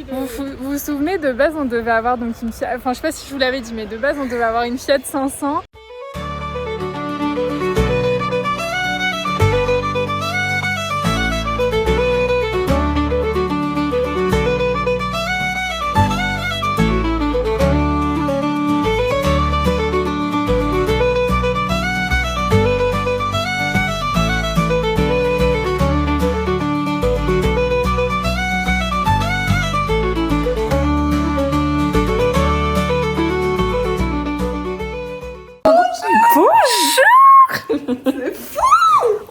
Vous vous souvenez, de base, on devait avoir donc une Fiat... Enfin, je sais pas si je vous l'avais dit, mais de base, on devait avoir une Fiat 500.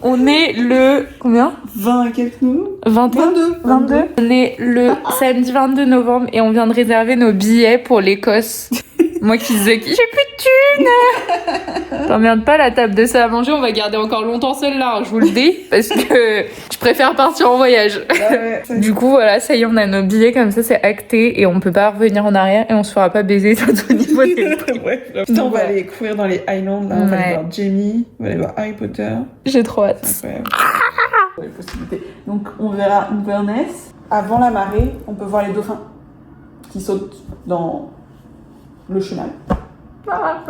On est le... Combien? 20 quelques nous 21 22. On est le samedi 22 novembre et on vient de réserver nos billets pour l'Écosse. Moi qui disais que j'ai plus de thunes. T'emmerdes pas, la table de salle à manger, on va garder encore longtemps celle-là, hein, je vous le dis, parce que je préfère partir en voyage. Du coup, voilà, ça y est, on a nos billets, comme ça, c'est acté et on peut pas revenir en arrière et on se fera pas baiser tout au niveau des prix. Putain, on va aller courir dans les Highlands, là, on va aller voir Jamie, on va aller voir Harry Potter. J'ai trop hâte. C'est incroyable. Les possibilités. Donc, on verra Inverness. Avant la marée, on peut voir les dauphins qui sautent dans le chenal. Voilà.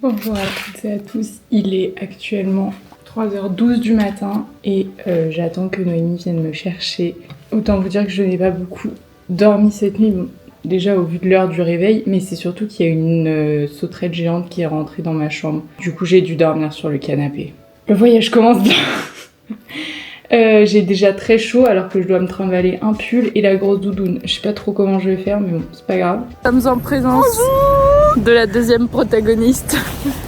Bonjour à toutes et à tous, il est actuellement 3h12 du matin et j'attends que Noémie vienne me chercher. Autant vous dire que je n'ai pas beaucoup dormi cette nuit, bon, déjà au vu de l'heure du réveil, mais c'est surtout qu'il y a une sauterelle géante qui est rentrée dans ma chambre. Du coup j'ai dû dormir sur le canapé. Le voyage commence bien. J'ai déjà très chaud alors que je dois me trimballer un pull et la grosse doudoune. Je sais pas trop comment je vais faire mais bon, c'est pas grave. Nous sommes en présence de la deuxième protagoniste.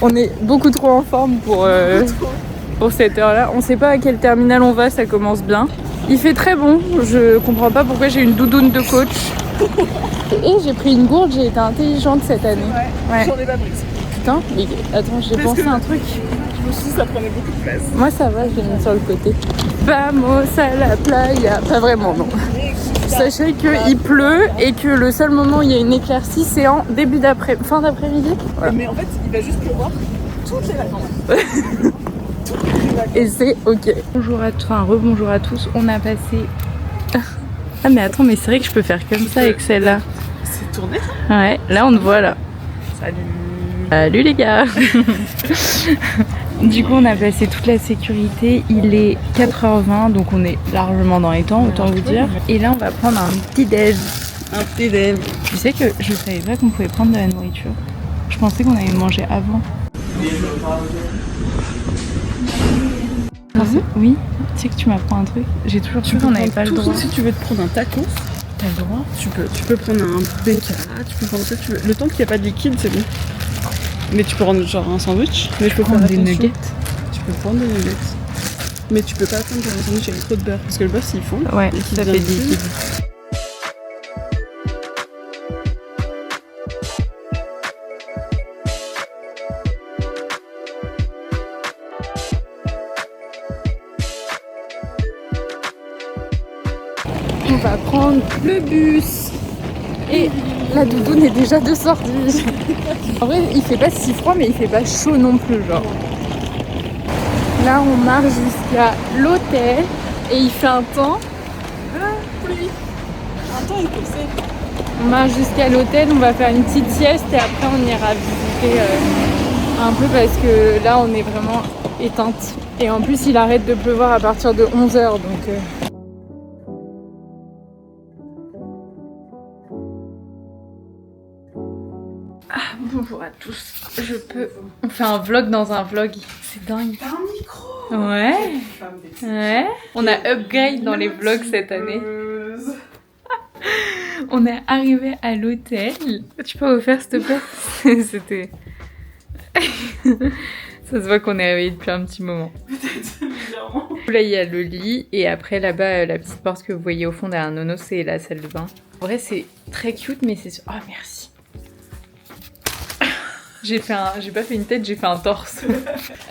On est beaucoup trop en forme pour cette heure-là. On sait pas à quel terminal on va, ça commence bien. Il fait très bon, je comprends pas pourquoi j'ai une doudoune de coach. Et j'ai pris une gourde, j'ai été intelligente cette année. Ouais. J'en ai pas pris. Putain, mais attends, j'ai pensé à un truc. Je me suis dit ça prenait beaucoup de place. Moi ça va, je l'ai mis sur le côté. Vamos à la playa. Pas vraiment, non. Sachez qu'il pleut et que le seul moment où il y a une éclaircie, c'est en fin d'après-midi. Voilà. Mais en fait, il va juste pleuvoir toutes les vacances. Et c'est ok. Bonjour à tous, enfin rebonjour à tous. On a passé... Ah mais attends, mais c'est vrai que je peux faire comme ça avec celle-là. C'est tourné. Ouais, là on te voit là. Salut. Salut les gars. Du coup on a passé toute la sécurité, il est 4h20 donc on est largement dans les temps, autant vous dire. Et là on va prendre un petit déj. Un petit déj. Tu sais que je savais pas qu'on pouvait prendre de la nourriture. Je pensais qu'on allait manger avant. Oui, tu sais que tu m'apprends un truc. J'ai toujours cru qu'on n'avait pas le droit. Si tu veux te prendre un tacos, T'as le droit. tu peux prendre un BK, tu peux prendre ce que tu veux. Le temps qu'il n'y a pas de liquide, c'est bon. Mais tu peux prendre genre un sandwich. Mais je peux Prendre des nuggets. Tu peux prendre des nuggets. Mais tu peux pas prendre un sandwich avec trop de beurre. Parce que le beurre, s'il fond. Ouais, et ça fait des liquides. On va prendre le bus. Et la doudoune est déjà de sortie. En vrai, il fait pas si froid, mais il fait pas chaud non plus, genre. Là, on marche jusqu'à l'hôtel et il fait un temps de pluie. Un temps écossais. On marche jusqu'à l'hôtel, on va faire une petite sieste et après on ira visiter un peu parce que là, on est vraiment éteinte. Et en plus, il arrête de pleuvoir à partir de 11h, donc... Bonjour à tous, on fait un vlog dans un vlog, c'est dingue. T'as un micro. Ouais, ouais. On a upgrade dans les vlogs cette année. On est arrivé à l'hôtel. Tu peux refaire s'il te plaît? C'était... Ça se voit qu'on est réveillé depuis un petit moment. Là il y a le lit et après là-bas la petite porte que vous voyez au fond derrière Nono, c'est la salle de bain. En vrai c'est très cute mais c'est... Oh merci. J'ai pas fait une tête, j'ai fait un torse.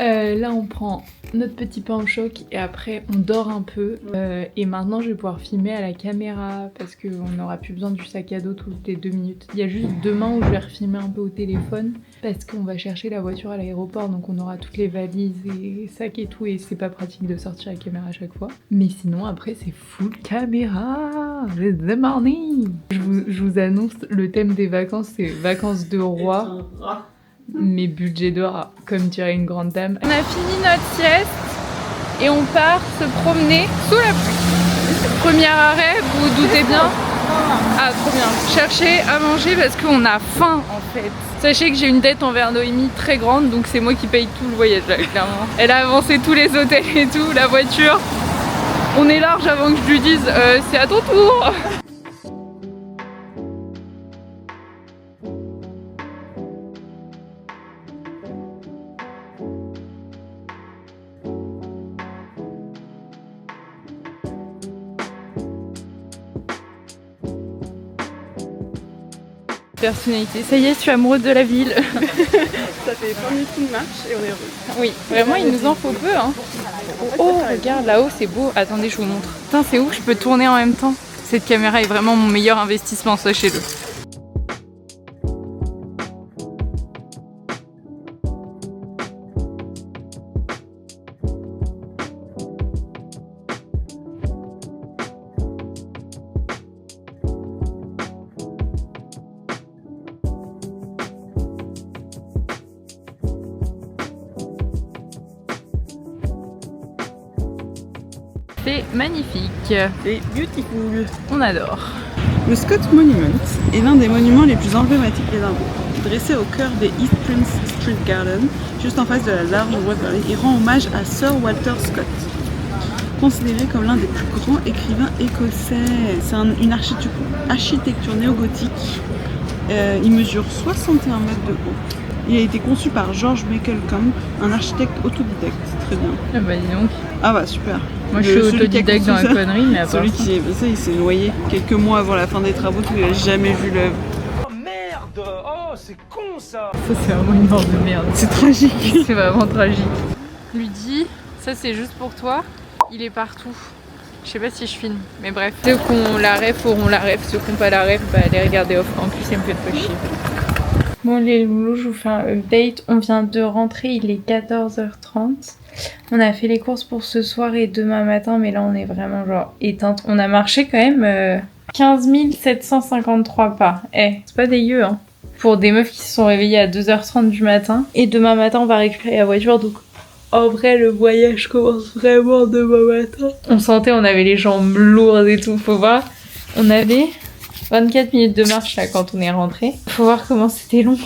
Là on prend notre petit pain au choc et après on dort un peu. Et maintenant je vais pouvoir filmer à la caméra parce qu'on n'aura plus besoin du sac à dos toutes les 2 minutes. Il y a juste demain où je vais refilmer un peu au téléphone parce qu'on va chercher la voiture à l'aéroport, donc on aura toutes les valises et sacs et tout, et c'est pas pratique de sortir la caméra à chaque fois. Mais sinon après c'est full caméra. The morning. Je vous annonce le thème des vacances, c'est vacances de roi. Mais budget de rat, comme dirait une grande dame. On a fini notre sieste et on part se promener sous la pluie. Premier arrêt, vous vous doutez bien. Ah, trop bien. Chercher à manger parce qu'on a faim en fait. Sachez que j'ai une dette envers Noémie très grande, donc c'est moi qui paye tout le voyage là, clairement. Elle a avancé tous les hôtels et tout, la voiture. On est large avant que je lui dise c'est à ton tour. Personnalité, ça y est, je suis amoureuse de la ville. Ça fait 20 minutes de marche et on est heureux. Oui, vraiment, il nous en faut peu. Hein. Oh, regarde, là-haut, c'est beau. Attendez, je vous montre. Putain, c'est ouf, je peux tourner en même temps. Cette caméra est vraiment mon meilleur investissement, sachez-le. C'est magnifique. C'est beautiful. On adore. Le Scott Monument est l'un des monuments les plus emblématiques d'Édimbourg. Dressé au cœur des East Prince Street Garden, juste en face de la large Waverley, il rend hommage à Sir Walter Scott, considéré comme l'un des plus grands écrivains écossais. C'est une architecture néo-gothique. Il mesure 61 mètres de haut. Il a été conçu par George Macalcombe, un architecte autodidacte. Très bien. Ah bah dis donc. Ah bah super. Moi je suis autodidacte dans la connerie, mais à part celui qui il s'est noyé quelques mois avant la fin des travaux, qu'il n'a jamais vu l'œuvre. Oh merde! Oh c'est con ça! Ça c'est vraiment une mort de merde. C'est tragique. C'est vraiment tragique. Lui dit, ça c'est juste pour toi, il est partout. Je sais pas si je filme, mais bref. Ceux qui ont la ref auront la ref, ceux qui n'ont pas la ref, bah allez regarder off. En plus, ça me fait pas chier. Bon les loulous, je vous fais un update. On vient de rentrer, il est 14h30. On a fait les courses pour ce soir et demain matin, mais là on est vraiment genre éteinte. On a marché quand même 15 753 pas. C'est pas dégueu hein. Pour des meufs qui se sont réveillées à 2h30 du matin. Et demain matin on va récupérer la voiture, donc en vrai le voyage commence vraiment demain matin. On sentait, on avait les jambes lourdes et tout, faut voir. On avait 24 minutes de marche là quand on est rentré. Faut voir comment c'était long.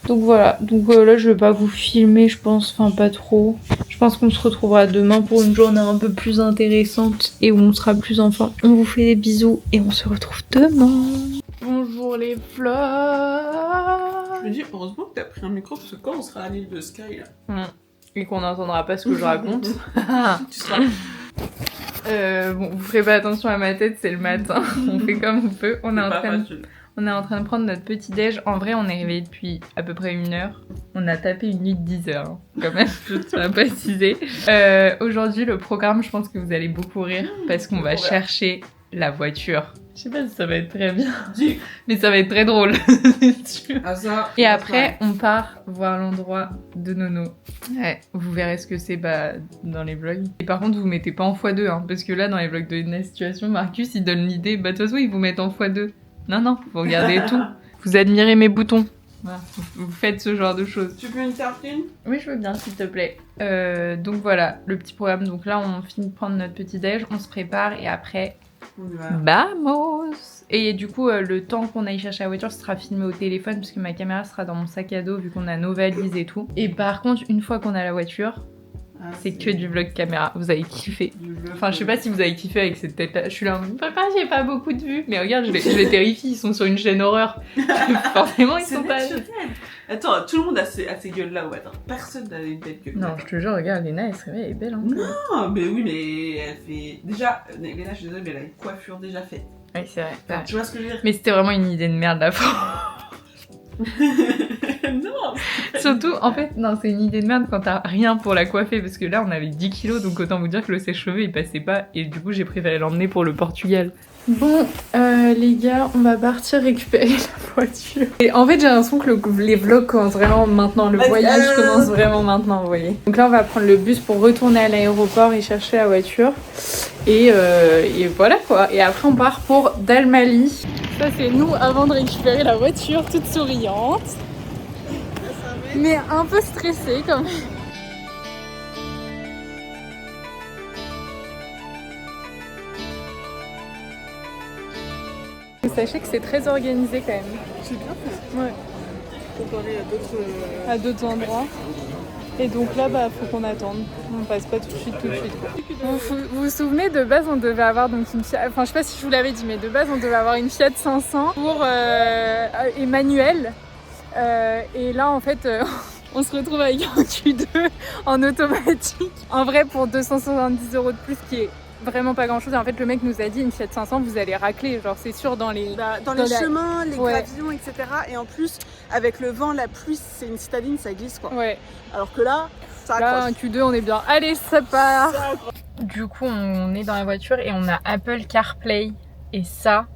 Donc voilà, là je vais pas vous filmer je pense, enfin pas trop. Je pense qu'on se retrouvera demain pour une journée un peu plus intéressante et où on sera plus en forme. On vous fait des bisous et on se retrouve demain. Bonjour les fleurs. Je me dis heureusement que t'as pris un micro parce que quand on sera à l'île de Skye là. Et qu'on n'entendra pas ce que je raconte. Tu seras... bon, vous ferez pas attention à ma tête, c'est le matin. On fait comme on peut. On est en train de prendre notre petit déj. En vrai, on est réveillé depuis à peu près 1 heure. On a tapé une nuit de 10 heures, hein, quand même, je tiens à préciser. Aujourd'hui, le programme, je pense que vous allez beaucoup rire parce qu'on va chercher la voiture. Je sais pas si ça va être très bien, mais ça va être très drôle, c'est sûr. Et après, on part voir l'endroit de Nono. Ouais, vous verrez ce que c'est dans les vlogs. Et par contre, vous mettez pas en x2, hein, parce que là, dans les vlogs de la situation, Marcus, il donne l'idée, de toute façon, ils vous mettent en x2. Non, vous regardez tout. Vous admirez mes boutons. Voilà, vous faites ce genre de choses. Tu veux une tartine? Oui, je veux bien, s'il te plaît. Donc voilà, le petit programme. Donc là, on finit de prendre notre petit déj, on se prépare et après... Vamos! Et du coup, le temps qu'on aille chercher la voiture sera filmé au téléphone parce que ma caméra sera dans mon sac à dos vu qu'on a nos valises et tout. Et par contre, une fois qu'on a la voiture, c'est que du vlog caméra. Vous avez kiffé. Enfin, je sais pas si vous avez kiffé avec cette tête-là. Je suis là en mode, papa, j'ai pas beaucoup de vues. Mais regarde, je les terrifie. Ils sont sur une chaîne horreur. Forcément, ils sont pas. Attends, tout le monde a ces gueules-là. Ouais, attends, personne n'a une belle gueule. Non, je te jure, regarde, Léna, elle se réveille, elle est belle. Hein, non, mais oui, mais elle fait. Déjà, Léna, je suis désolée, mais elle a une coiffure déjà faite. Oui, c'est vrai. Enfin, tu vois ce que je veux dire? Mais c'était vraiment une idée de merde, la fois. Non. Surtout, en fait, non, c'est une idée de merde quand t'as rien pour la coiffer, parce que là, on avait 10 kilos, donc autant vous dire que le sèche-cheveux, il passait pas, et du coup, j'ai préféré l'emmener pour le Portugal. Bon, les gars, on va partir récupérer la voiture. Et en fait, j'ai l'impression que les vlogs commencent vraiment maintenant, le voyage commence vraiment maintenant, vous voyez. Donc là, on va prendre le bus pour retourner à l'aéroport et chercher la voiture. Et voilà quoi. Et après, on part pour Dalmalie. Ça, c'est nous avant de récupérer la voiture, toute souriante. Mais un peu stressée quand même. Sachez que c'est très organisé quand même. C'est bien fait. Ouais. Comparé À d'autres endroits. Et donc là, bah, faut qu'on attende. On passe pas tout de suite. Vous vous souvenez, de base, on devait avoir donc une Fiat... Enfin, je sais pas si je vous l'avais dit, mais de base, on devait avoir une Fiat 500 pour Emmanuel. Et là, en fait, on se retrouve avec un Q2 en automatique. En vrai, pour 270 € de plus, qui est vraiment pas grand chose. Et en fait, le mec nous a dit, une Fiat 500, vous allez racler, genre c'est sûr dans les chemins, les gravillons, etc. Et en plus, avec le vent, la pluie, c'est une citadine, ça glisse quoi. Ouais. Alors que là, ça là, accroche. un Q2, on est bien. Allez, ça part. Du coup, on est dans la voiture et on a Apple CarPlay. Et ça,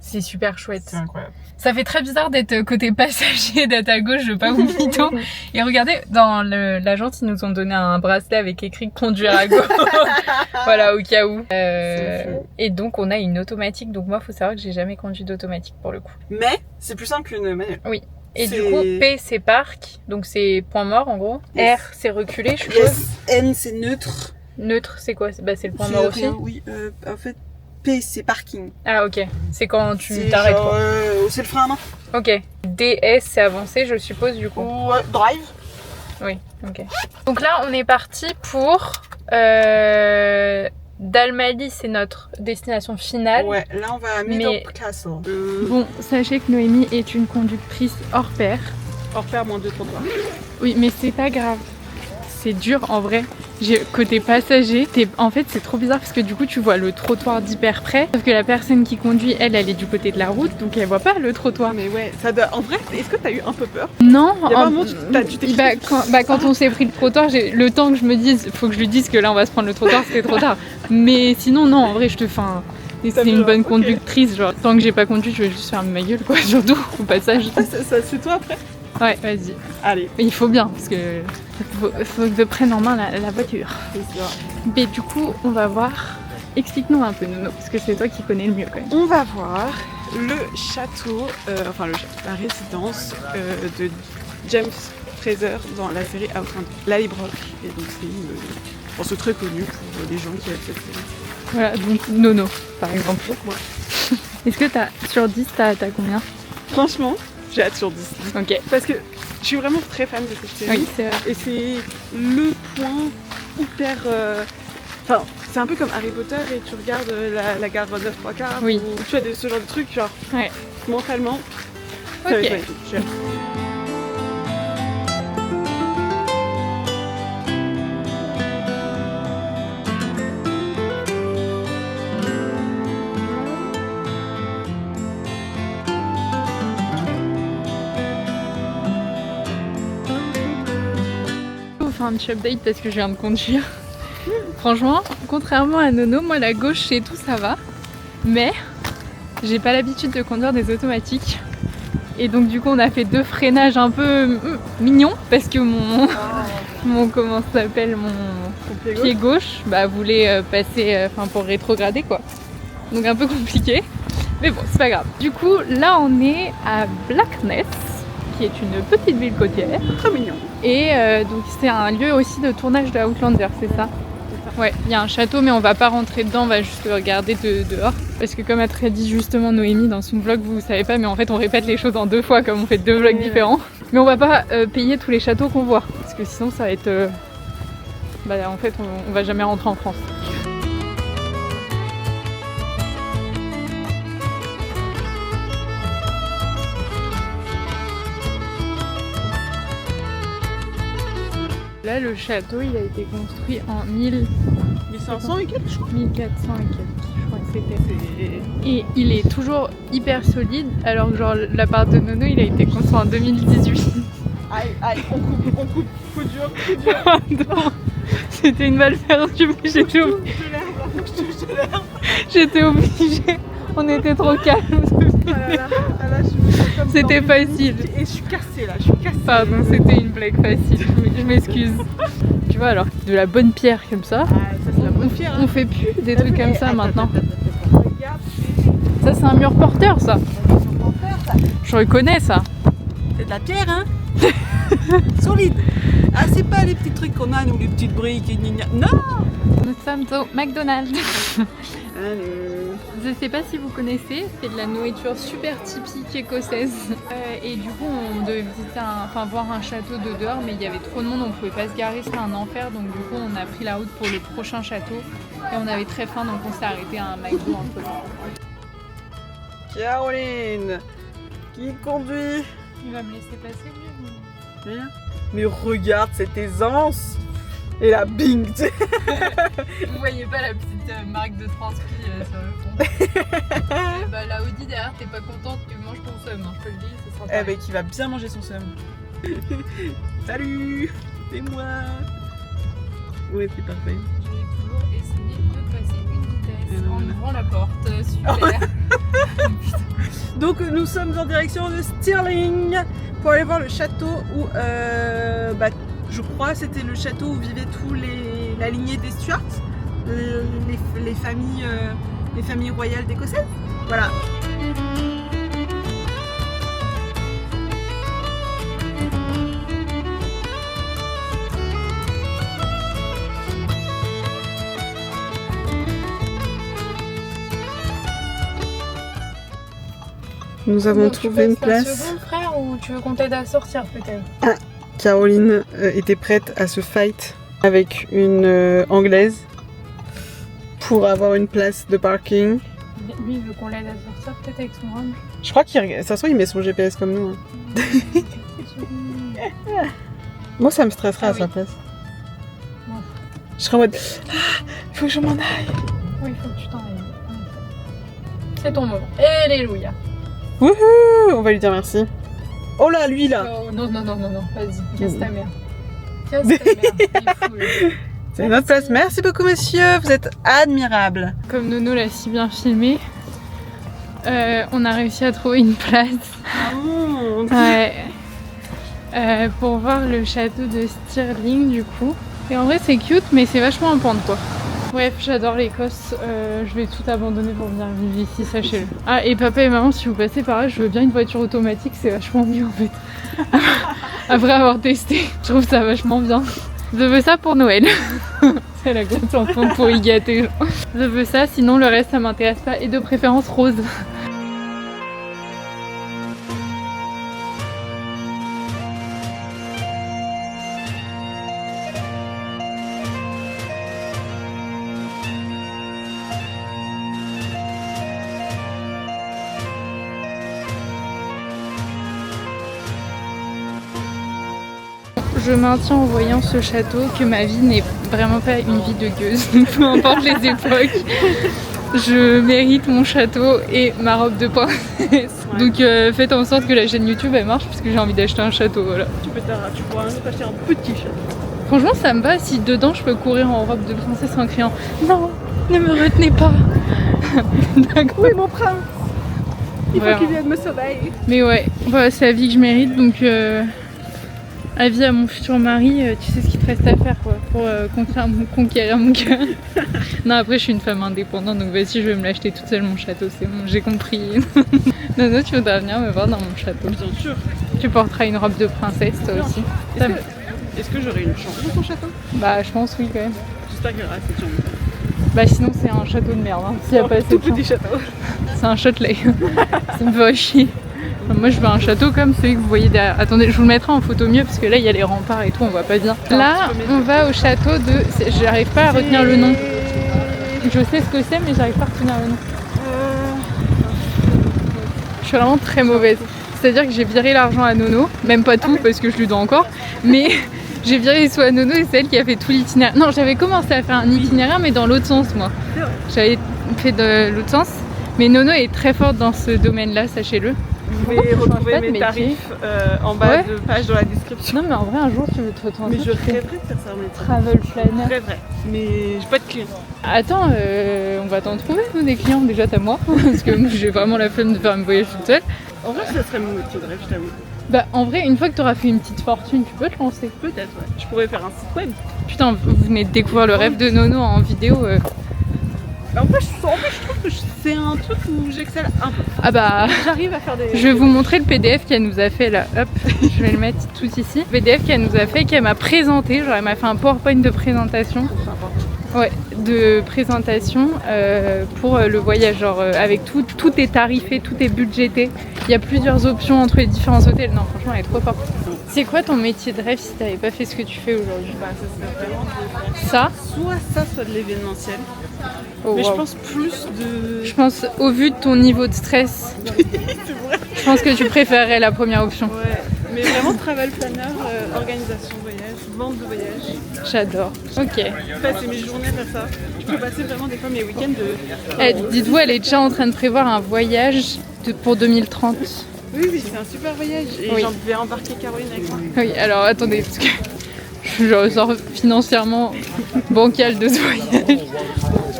c'est super chouette. C'est incroyable. Ça fait très bizarre d'être côté passager, d'être à gauche, je veux pas vous mytho. Et regardez, dans l'agence, ils nous ont donné un bracelet avec écrit conduire à gauche. Voilà, au cas où. Et donc, on a une automatique. Donc, moi, faut savoir que j'ai jamais conduit d'automatique pour le coup. Mais c'est plus simple qu'une manuelle. Oui. Et du coup, P, c'est parc. Donc, c'est point mort en gros. Yes. R, c'est reculé, je suppose. Yes. N, c'est neutre. Neutre, c'est quoi? Bah, c'est le point mort aussi. Oui, en fait. P, c'est parking. Ah, ok. C'est quand tu t'arrêtes. C'est le frein à main. Ok. DS, c'est avancé, je suppose, du coup. Ou drive. Oui, ok. Donc là, on est parti pour Dalmalie, c'est notre destination finale. Ouais, là on va à Meadow Castle. Bon, sachez que Noémie est une conductrice hors pair. Hors pair, moins 2 trottoirs. Oui, mais c'est pas grave. C'est dur en vrai. Côté passager, en fait c'est trop bizarre parce que du coup tu vois le trottoir d'hyper près. Sauf que la personne qui conduit, elle est du côté de la route, donc elle voit pas le trottoir. Mais ouais, ça doit... En vrai, est-ce que t'as eu un peu peur? Non. Il y a un moment, tu t'es quand on s'est pris le trottoir, j'ai le temps que je me dise, faut que je lui dise que là on va se prendre le trottoir, c'était trop tard. Mais sinon non, en vrai je te fais c'est une bonne conductrice, genre tant que j'ai pas conduit, je vais juste faire ma gueule quoi, surtout au passage. C'est toi après? Ouais, vas-y. Allez. Il faut bien, parce que faut que je prenne en main la voiture. C'est ça. Mais du coup, on va voir. Explique-nous un peu, Nono, parce que c'est toi qui connais le mieux quand même. On va voir le château, la résidence de James Fraser dans la série Outlander, La Libre. Et donc c'est très connu pour les gens qui aiment cette série. Voilà, donc Nono, par exemple. Donc moi. Est-ce que sur 10, t'as combien? Franchement, j'ai hâte sur 10. Ok. Parce que je suis vraiment très fan de cette série. Oui, c'est vrai. Et c'est le point hyper... Enfin, c'est un peu comme Harry Potter et tu regardes la garde 9 3/4 oui. ou tu as ce genre de trucs, genre ouais. Mentalement, ça ok. va être magnifique. Un petit update parce que je viens de conduire. Franchement, contrairement à Nono, moi la gauche et tout ça va, mais j'ai pas l'habitude de conduire des automatiques. Et donc du coup on a fait 2 freinages un peu mignons parce que mon comment ça s'appelle, mon pied gauche voulait passer pour rétrograder quoi. Donc un peu compliqué, mais bon c'est pas grave. Du coup là on est à Blackness, qui est une petite ville côtière. Très mignon. Et donc c'est un lieu aussi de tournage de Outlander, c'est ça? Ouais, il y a un château mais on va pas rentrer dedans, on va juste regarder dehors. Parce que comme a très dit justement Noémie dans son vlog, vous savez pas, mais en fait on répète les choses en 2 fois comme on fait 2 vlogs différents. Mais on va pas payer tous les châteaux qu'on voit, parce que sinon ça va être... en fait on va jamais rentrer en France. Là, le château, il a été construit en 1500 et quelques, je crois. 1400 et quelques, je crois. Et il est toujours hyper solide, alors que genre l'appart de Nono il a été construit en 2018. Aïe, on coupe, coup dur. C'était une balle perdue, mais j'étais obligée. On était trop calmes. C'était facile. Et je suis cassée là, Pardon, c'était une blague facile, je m'excuse. Tu vois, alors de la bonne pierre comme ça, ça c'est la bonne pierre. on fait plus des trucs comme ça maintenant. Ça c'est un mur porteur ça. Je reconnais ça. C'est de la pierre hein. Solide. Ah c'est pas les petits trucs qu'on a nous, les petites briques et gna. Non. Nous sommes au McDonald's. Allez. Je sais pas si vous connaissez, c'est de la nourriture super typique écossaise. Et du coup on devait visiter voir un château de dehors, mais il y avait trop de monde, on pouvait pas se garer, c'était un enfer. Donc du coup on a pris la route pour le prochain château. Et on avait très faim, donc on s'est arrêté à un McDo entre temps. Caroline, qui conduit? Il va me laisser passer lui. Rien. Mais regarde cette aisance. Et la bing. Vous voyez pas la petite marque de transcrit sur le fond. Bah la Audi derrière, t'es pas contente que mange ton seum, hein, je te le dis, ce sera pareil. Eh ben qui va bien manger son seum. Salut, c'est moi. Ouais c'est parfait. Je vais toujours essayer de passer une vitesse en ouvrant la porte, super. Donc nous sommes en direction de Stirling pour aller voir le château où je crois c'était le château où vivaient la lignée des Stuarts, les familles royales d'Écossaises. Voilà. Nous avons trouvé une place. Tu seconde, frère, ou tu veux qu'on t'aide à sortir peut-être? Caroline était prête à se fight avec une Anglaise pour avoir une place de parking. Lui, il veut qu'on l'aide à sortir peut-être avec son range. Je crois qu'il met son GPS comme nous. Hein. Moi, ça me stresserait à sa place. Ouais. Je serais en mode faut que je m'en aille. Oui, il faut que tu t'en ailles. C'est ton moment. Alléluia. Wouhou! On va lui dire merci. Oh là, lui là! Oh, non, vas-y, casse ta mère. Casse ta mère, il est fou, lui. C'est notre place. Merci beaucoup, monsieur, vous êtes admirable. Comme Nono l'a si bien filmé, on a réussi à trouver une place. Ah bon? Ouais. Pour voir le château de Stirling, du coup. Et en vrai, c'est cute, mais c'est vachement en pente, quoi. Bref, j'adore l'Écosse, je vais tout abandonner pour venir vivre ici, sachez-le. Ah, et papa et maman, si vous passez par là, je veux bien une voiture automatique, c'est vachement mieux en fait. Après avoir testé, je trouve ça vachement bien. Je veux ça pour Noël. C'est la grosse chanson pour y gâter. Je veux ça, sinon le reste ça m'intéresse pas, et de préférence rose. Je maintiens en voyant ce château que ma vie n'est vraiment pas une vie de gueuse, peu importe les époques. Je mérite mon château et ma robe de princesse. Ouais. Donc faites en sorte que la chaîne YouTube elle marche parce que j'ai envie d'acheter un château, voilà. Tu pourras acheter un petit château. Franchement ça me va si dedans je peux courir en robe de princesse en criant non, ne me retenez pas. D'accord. Oui mon prince. Il faut qu'il vienne me sauver. Mais ouais, voilà, c'est la vie que je mérite donc avis à mon futur mari, tu sais ce qu'il te reste à faire quoi, pour conquérir mon cœur. Non après je suis une femme indépendante donc vas-y je vais me l'acheter toute seule mon château, c'est bon, j'ai compris. Nono tu voudras venir me voir dans mon château. Bien sûr. Tu porteras une robe de princesse toi aussi. Est-ce que j'aurai une chambre dans ton château? Bah je pense oui quand même. J'espère qu'il y aura assez de chambres. Bah sinon c'est un château de merde, hein, s'il n'y a pas assez de petit château. C'est un châtelet. Ça me va chier. Moi je veux un château comme celui que vous voyez derrière. Attendez, je vous le mettrai en photo mieux parce que là il y a les remparts et tout, on voit pas bien. Là on va au château de... J'arrive pas à retenir le nom. Je sais ce que c'est mais j'arrive pas à retenir le nom. Je suis vraiment très mauvaise. C'est-à-dire que j'ai viré l'argent à Nono, même pas tout parce que je lui dois encore, mais j'ai viré les sous à Nono et c'est elle qui a fait tout l'itinéraire. Non, j'avais commencé à faire un itinéraire mais dans l'autre sens moi. fait de l'autre sens. Mais Nono est très forte dans ce domaine-là, sachez-le. Vous Pourquoi pouvez tu changes pas retrouver de mes métier tarifs en bas Ouais. de page dans la description. Non, mais en vrai, un jour, tu veux te retrouver. Mais je rêverais de faire ça, mais Travel planner. je rêverais. Mais j'ai pas de clients. Attends, on va t'en trouver, nous, des clients. Déjà, t'as moi. Parce que moi, j'ai vraiment la flemme de faire un voyage toute seule. En vrai, ça serait mon métier de rêve, je t'avoue. Bah, en vrai, une fois que t'auras fait une petite fortune, tu peux te lancer. Peut-être, ouais. Je pourrais faire un site web. Putain, vous venez de découvrir le rêve de Nono en vidéo. En fait, je trouve que c'est un truc où j'excelle un peu. Ah bah, J'arrive à faire des... je vais vous montrer le PDF qu'elle nous a fait là. Hop, je vais le mettre tout ici. Le PDF qu'elle nous a fait, qu'elle m'a présenté. Genre, elle m'a fait un PowerPoint de présentation. Ouais, de présentation pour le voyage. Genre, avec tout est tarifé, tout est budgété. Il y a plusieurs options entre les différents hôtels. Non, franchement, elle est trop forte. C'est quoi ton métier de rêve si t'avais pas fait ce que tu fais aujourd'hui? Bah, ça serait vraiment de faire Ça? soit de l'événementiel. Oh, Mais wow. je pense plus de... Je pense, au vu de ton niveau de stress, C'est vrai. je pense que tu préférerais la première option. Ouais, mais vraiment travel planner, organisation de voyage, vente de voyage. J'adore. Ok. Passer mes journées à faire ça. Je peux passer vraiment des fois mes week-ends de... Eh, dites-vous, elle est déjà en train de prévoir un voyage pour 2030. Oui, c'est un super voyage. Et Oui. j'en vais embarquer Caroline avec moi. Oui, alors attendez, parce que je ressors financièrement bancale de ce voyage.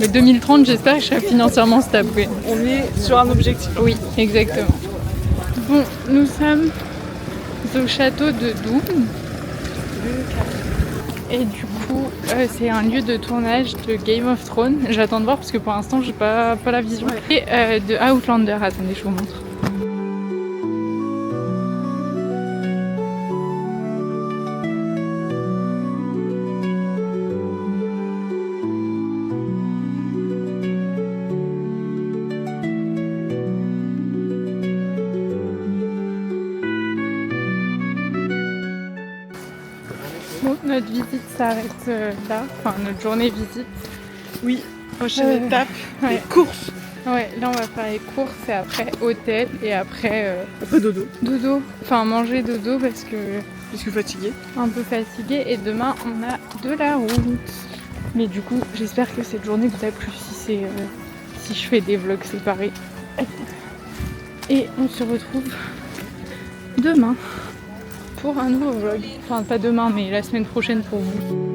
Mais 2030, j'espère que je serai financièrement stable. Oui, On est sur un objectif. oui, exactement. Bon, nous sommes au château de Doom. Et du coup, c'est un lieu de tournage de Game of Thrones. J'attends de voir parce que pour l'instant, j'ai pas la vision. Et de Outlander. Attendez, je vous montre. Bon, notre visite s'arrête là. Enfin, notre journée visite. Oui, prochaine étape, ouais. les courses. Ouais, là on va faire les courses et après hôtel et après Après dodo. dodo. Enfin manger dodo parce que Je suis fatiguée. un peu fatiguée et demain on a de la route. Mais du coup j'espère que cette journée vous a plu si je fais des vlogs séparés. Et on se retrouve demain pour un nouveau vlog. Enfin pas demain mais la semaine prochaine pour vous.